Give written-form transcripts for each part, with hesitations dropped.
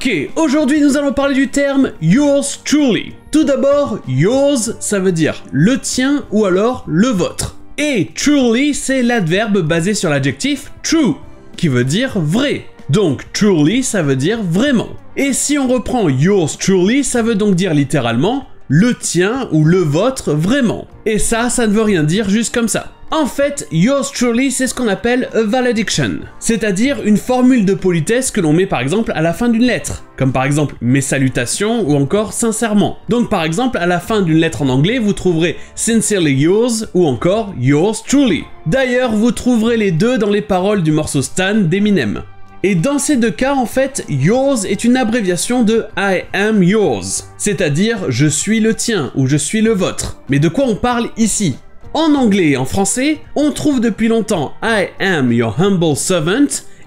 Ok, aujourd'hui nous allons parler du terme yours truly. Tout d'abord, yours, ça veut dire le tien ou alors le vôtre. Et truly, c'est l'adverbe basé sur l'adjectif true, qui veut dire vrai. Donc truly, ça veut dire vraiment. Et si on reprend yours truly, ça veut donc dire littéralement le tien ou le vôtre vraiment. Et ça ne veut rien dire juste comme ça. En fait, yours truly, c'est ce qu'on appelle a valediction, c'est-à-dire une formule de politesse que l'on met par exemple à la fin d'une lettre, comme par exemple mes salutations ou encore sincèrement. Donc par exemple, à la fin d'une lettre en anglais, vous trouverez sincerely yours ou encore yours truly. D'ailleurs, vous trouverez les deux dans les paroles du morceau Stan d'Eminem. Et dans ces deux cas, en fait, yours est une abréviation de I am yours, c'est-à-dire je suis le tien ou je suis le vôtre. Mais de quoi on parle ici ? En anglais et en français, on trouve depuis longtemps I am your humble servant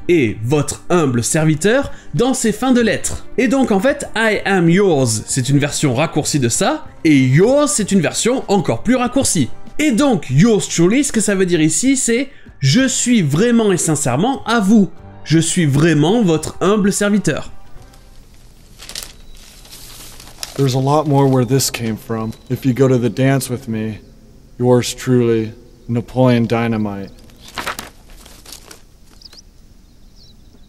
et votre humble serviteur dans ces fins de lettres. Et donc en fait, I am yours, c'est une version raccourcie de ça, et yours, c'est une version encore plus raccourcie. Et donc, yours truly, ce que ça veut dire ici, c'est je suis vraiment et sincèrement à vous. Je suis vraiment votre humble serviteur. There's a lot more where this came from. If you go to the dance with me, yours truly, Napoleon Dynamite.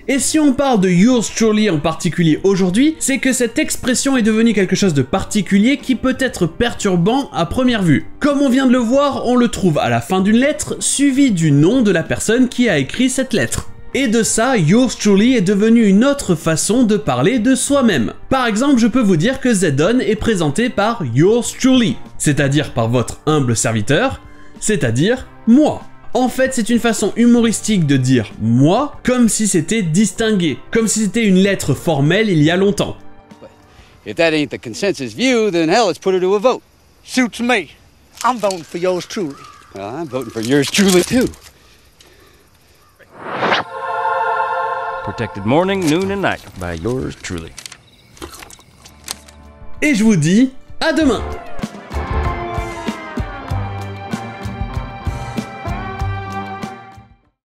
Et si on parle de yours truly en particulier aujourd'hui, c'est que cette expression est devenue quelque chose de particulier qui peut être perturbant à première vue. Comme on vient de le voir, on le trouve à la fin d'une lettre, suivi du nom de la personne qui a écrit cette lettre. Et de ça, yours truly est devenu une autre façon de parler de soi-même. Par exemple, je peux vous dire que Zedon est présenté par yours truly, c'est-à-dire par votre humble serviteur, c'est-à-dire moi. En fait, c'est une façon humoristique de dire moi comme si c'était distingué, comme si c'était une lettre formelle il y a longtemps. If that ain't the consensus view, then hell, let's put her to a vote. Suits me. I'm voting for yours truly. Well, I'm voting for yours truly, too. Protected morning, noon and night by yours truly. Et je vous dis à demain!